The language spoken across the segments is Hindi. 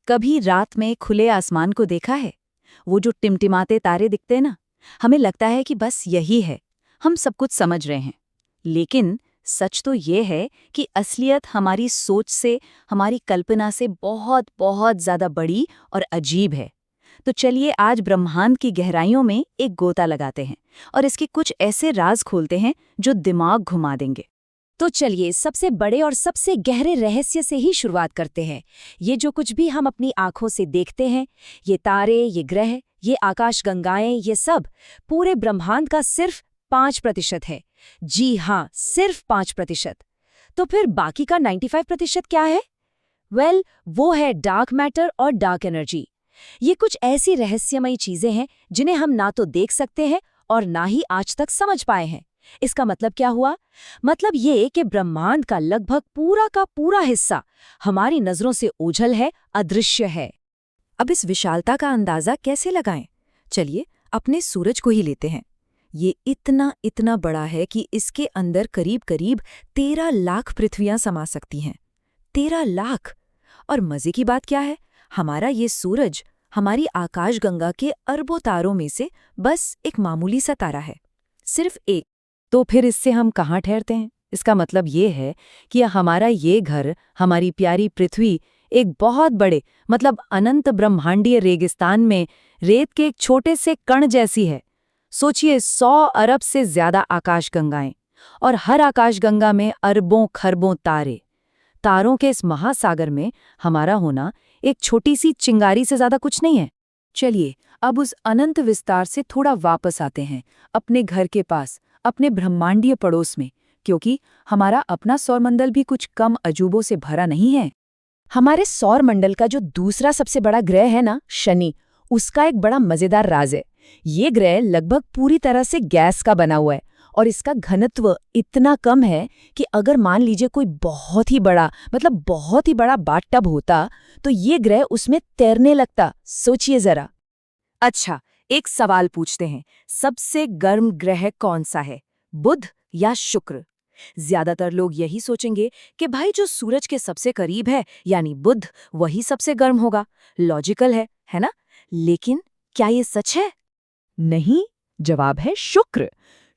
कभी रात में खुले आसमान को देखा है? वो जो टिमटिमाते तारे दिखते हैं ना, हमें लगता है कि बस यही है, हम सब कुछ समझ रहे हैं। लेकिन सच तो ये है कि असलियत हमारी सोच से, हमारी कल्पना से बहुत बहुत ज्यादा बड़ी और अजीब है। तो चलिए आज ब्रह्मांड की गहराइयों में एक गोता लगाते हैं और इसके कुछ ऐसे राज खोलते हैं जो दिमाग घुमा देंगे। तो चलिए सबसे बड़े और सबसे गहरे रहस्य से ही शुरुआत करते हैं। ये जो कुछ भी हम अपनी आंखों से देखते हैं, ये तारे, ये ग्रह, ये आकाशगंगाएं, ये सब पूरे ब्रह्मांड का सिर्फ 5% है। जी हाँ, सिर्फ 5%। तो फिर बाकी का 95% क्या है? वो है डार्क मैटर और डार्क एनर्जी। ये कुछ ऐसी रहस्यमयी चीजें हैं जिन्हें हम ना तो देख सकते हैं और ना ही आज तक समझ पाए हैं। इसका मतलब क्या हुआ? मतलब ये कि ब्रह्मांड का लगभग पूरा का पूरा हिस्सा हमारी नजरों से ओझल है, अदृश्य है। अब इस विशालता का अंदाजा कैसे लगाएं? चलिए अपने सूरज को ही लेते हैं। ये इतना इतना बड़ा है कि इसके अंदर करीब करीब 13 लाख पृथ्वियां समा सकती हैं। 13 लाख! और मजे की बात क्या है, हमारा ये सूरज हमारी आकाशगंगा के अरबों तारों में से बस एक मामूली सा तारा है, सिर्फ एक। तो फिर इससे हम कहाँ ठहरते हैं? इसका मतलब ये है कि हमारा ये घर, हमारी प्यारी पृथ्वी, एक बहुत बड़े मतलब अनंत ब्रह्मांडीय रेगिस्तान में रेत के एक छोटे से कण जैसी है। सोचिए 100 अरब से ज्यादा आकाशगंगाएं और हर आकाशगंगा में अरबों खरबों तारे। तारों के इस महासागर में हमारा होना एक छोटी सी चिंगारी से ज्यादा कुछ नहीं है। चलिए अब उस अनंत विस्तार से थोड़ा वापस आते हैं अपने घर के पास, अपने ब्रह्मांडीय पड़ोस में, क्योंकि हमारा अपना सौरमंडल भी कुछ कम अजूबों से भरा नहीं है। हमारे सौरमंडल का जो दूसरा सबसे बड़ा ग्रह है ना, शनि, उसका एक बड़ा मजेदार राज है। ये ग्रह लगभग पूरी तरह से गैस का बना हुआ है और इसका घनत्व इतना कम है कि अगर मान लीजिए कोई बहुत ही बड़ा मतलब बहुत ही बड़ा बाथटब होता तो ये ग्रह उसमें तैरने लगता। सोचिए जरा। अच्छा, एक सवाल पूछते हैं, सबसे गर्म ग्रह कौन सा है, बुध या शुक्र? ज्यादातर लोग यही सोचेंगे कि भाई जो सूरज के सबसे करीब है यानी बुध, वही सबसे गर्म होगा। लॉजिकल है ना? लेकिन क्या ये सच है? नहीं, जवाब है शुक्र।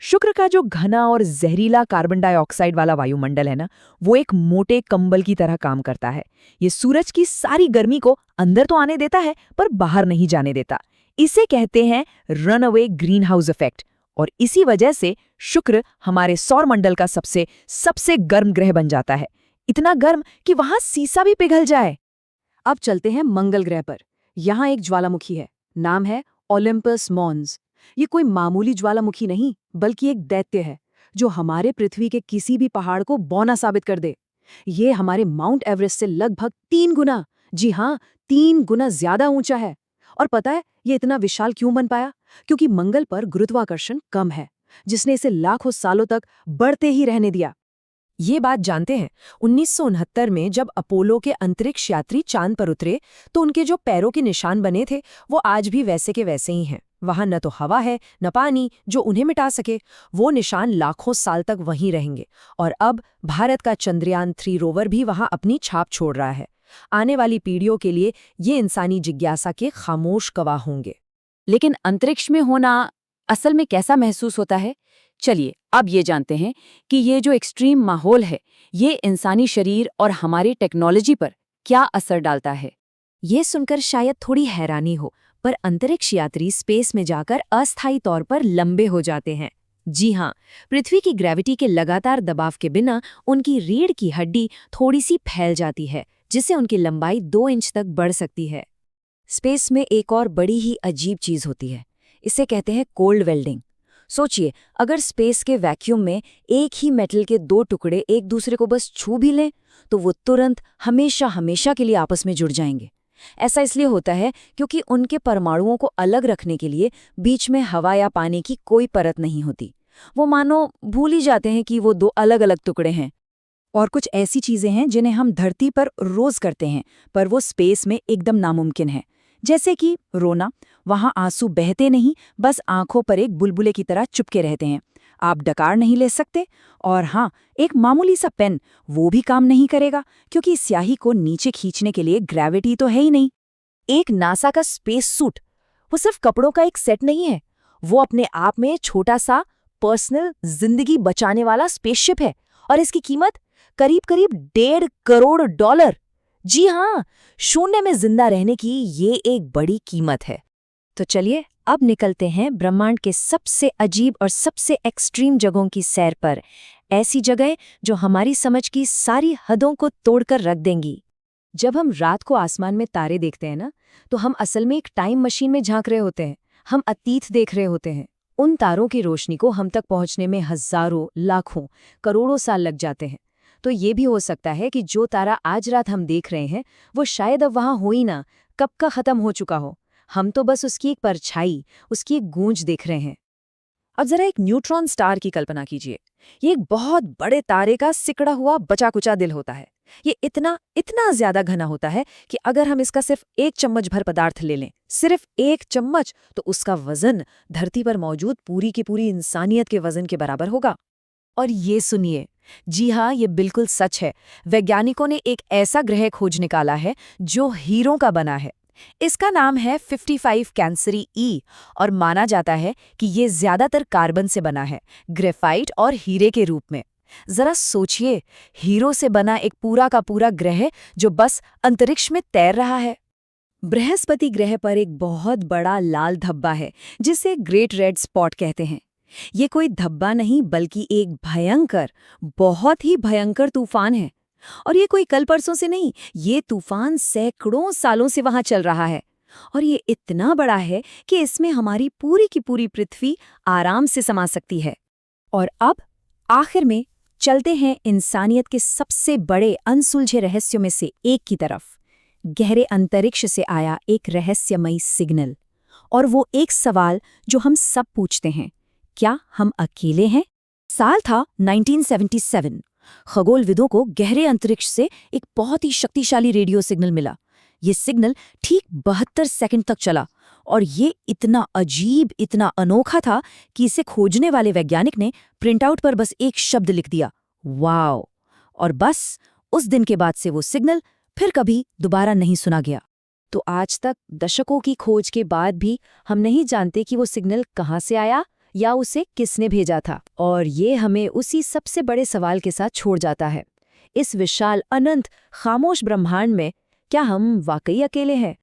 शुक्र का जो घना और जहरीला कार्बन डाइऑक्साइड वाला वायुमंडल है ना, वो एक मोटे कंबल की तरह काम करता है। ये सूरज की सारी गर्मी को अंदर तो आने देता है पर बाहर नहीं जाने देता। इसे कहते हैं रनअवे ग्रीन हाउस इफेक्ट। और इसी वजह से शुक्र हमारे सौरमंडल का सबसे सबसे गर्म ग्रह बन जाता है, इतना गर्म कि वहां सीसा भी पिघल जाए। अब चलते हैं मंगल ग्रह पर। यहाँ एक ज्वालामुखी है, नाम है ओलिम्पस मॉन्स। ये कोई मामूली ज्वालामुखी नहीं, बल्कि एक दैत्य है जो हमारे पृथ्वी के किसी भी पहाड़ को बौना साबित कर दे। ये हमारे माउंट एवरेस्ट से लगभग 3 गुना, जी हाँ 3 गुना ज्यादा ऊंचा है। और पता है ये इतना विशाल क्यों बन पाया? क्योंकि मंगल पर गुरुत्वाकर्षण कम है, जिसने इसे लाखों सालों तक बढ़ते ही रहने दिया। ये बात जानते हैं, 1969 में जब अपोलो के अंतरिक्ष यात्री चांद पर उतरे तो उनके जो पैरों के निशान बने थे वो आज भी वैसे के वैसे ही हैं। वहां न तो हवा है न पानी जो उन्हें मिटा सके। वो निशान लाखों साल तक वहीं रहेंगे। और अब भारत का चंद्रयान 3 रोवर भी वहां अपनी छाप छोड़ रहा है। आने वाली पीढ़ियों के लिए ये इंसानी जिज्ञासा के खामोश गवाह होंगे। लेकिन अंतरिक्ष में होना असल में कैसा महसूस होता है? चलिए अब ये जानते हैं कि ये जो एक्सट्रीम माहौल है, ये इंसानी शरीर और हमारी टेक्नोलॉजी पर क्या असर डालता है। ये सुनकर शायद थोड़ी हैरानी हो, पर अंतरिक्ष यात्री स्पेस में जाकर अस्थायी तौर पर लंबे हो जाते हैं। जी हाँ, पृथ्वी की ग्रेविटी के लगातार दबाव के बिना उनकी रीढ़ की हड्डी थोड़ी सी फैल जाती है, जिससे उनकी लंबाई 2 इंच तक बढ़ सकती है। स्पेस में एक और बड़ी ही अजीब चीज होती है, इसे कहते हैं कोल्ड वेल्डिंग। सोचिए, अगर स्पेस के वैक्यूम में एक ही मेटल के 2 टुकड़े एक दूसरे को बस छू भी लें तो वो तुरंत हमेशा हमेशा के लिए आपस में जुड़ जाएंगे। ऐसा इसलिए होता है क्योंकि उनके परमाणुओं को अलग रखने के लिए बीच में हवा या पानी की कोई परत नहीं होती। वो मानो भूल ही जाते हैं कि वो 2 अलग अलग टुकड़े हैं। और कुछ ऐसी चीजें हैं जिन्हें हम धरती पर रोज करते हैं, पर वो स्पेस में एकदम नामुमकिन है। जैसे कि रोना, वहां आंसू बहते नहीं, बस आंखों पर एक बुलबुले की तरह चुपके रहते हैं। आप डकार नहीं ले सकते। और हाँ, एक मामूली सा पेन, वो भी काम नहीं करेगा क्योंकि स्याही को नीचे खींचने के लिए ग्रेविटी तो है ही नहीं। एक नासा का स्पेस सूट वो सिर्फ कपड़ों का एक सेट नहीं है, वो अपने आप में छोटा सा पर्सनल जिंदगी बचाने वाला स्पेसशिप है। और इसकी कीमत करीब करीब $1.5 करोड़। जी हाँ, शून्य में जिंदा रहने की ये एक बड़ी कीमत है। तो चलिए अब निकलते हैं ब्रह्मांड के सबसे अजीब और सबसे एक्सट्रीम जगहों की सैर पर, ऐसी जगह जो हमारी समझ की सारी हदों को तोड़कर रख देंगी। जब हम रात को आसमान में तारे देखते हैं ना, तो हम असल में एक टाइम मशीन में झांक रहे होते हैं। हम अतीत देख रहे होते हैं। उन तारों की रोशनी को हम तक पहुंचने में हजारों, लाखों, करोड़ों साल लग जाते हैं। तो ये भी हो सकता है कि जो तारा आज रात हम देख रहे हैं वो शायद अब वहां हो ही ना, कब का खत्म हो चुका हो। हम तो बस उसकी एक परछाई, उसकी एक गूंज देख रहे हैं। अब जरा एक न्यूट्रॉन स्टार की कल्पना कीजिए। ये एक बहुत बड़े तारे का सिकड़ा हुआ बचा कुचा दिल होता है। ये इतना इतना ज्यादा घना होता है कि अगर हम इसका सिर्फ 1 चम्मच भर पदार्थ ले लें, सिर्फ 1 चम्मच, तो उसका वजन धरती पर मौजूद पूरी की पूरी इंसानियत के वजन के बराबर होगा। और ये सुनिए, जी हाँ, ये बिल्कुल सच है। वैज्ञानिकों ने एक ऐसा ग्रह खोज निकाला है जो हीरों का बना है। इसका नाम है 55 कैंसरी ई और माना जाता है कि ये ज्यादातर कार्बन से बना है, ग्रेफाइट और हीरे के रूप में। जरा सोचिए, हीरो से बना एक पूरा का पूरा ग्रह जो बस अंतरिक्ष में तैर रहा है। बृहस्पति ग्रह पर एक बहुत बड़ा लाल धब्बा है जिसे ग्रेट रेड स्पॉट कहते हैं। ये कोई धब्बा नहीं बल्कि एक भयंकर, बहुत ही भयंकर तूफान है। और ये कोई कल परसों से नहीं, ये तूफान सैकड़ों सालों से वहां चल रहा है। और ये इतना बड़ा है कि इसमें हमारी पूरी की पूरी पृथ्वी आराम से समा सकती है। और अब आखिर में चलते हैं इंसानियत के सबसे बड़े अनसुलझे रहस्यों में से एक की तरफ। गहरे अंतरिक्ष से आया एक रहस्यमयी सिग्नल। और वो एक सवाल जो हम सब पूछते हैं, क्या हम अकेले हैं? साल था 1977। खगोलविदों को गहरे अंतरिक्ष से एक बहुत ही शक्तिशाली रेडियो सिग्नल मिला। ये सिग्नल ठीक 72 सेकंड तक चला और ये इतना अजीब, इतना अनोखा था कि इसे खोजने वाले वैज्ञानिक ने प्रिंटआउट पर बस एक शब्द लिख दिया, वाओ। और बस उस दिन के बाद से वो सिग्नल फिर कभी दोबारा नहीं सुना गया। तो आज तक दशकों की खोज के बाद भी हम नहीं जानते कि वो सिग्नल कहाँ से आया या उसे किसने भेजा था। और ये हमें उसी सबसे बड़े सवाल के साथ छोड़ जाता है, इस विशाल अनंत खामोश ब्रह्मांड में क्या हम वाकई अकेले हैं?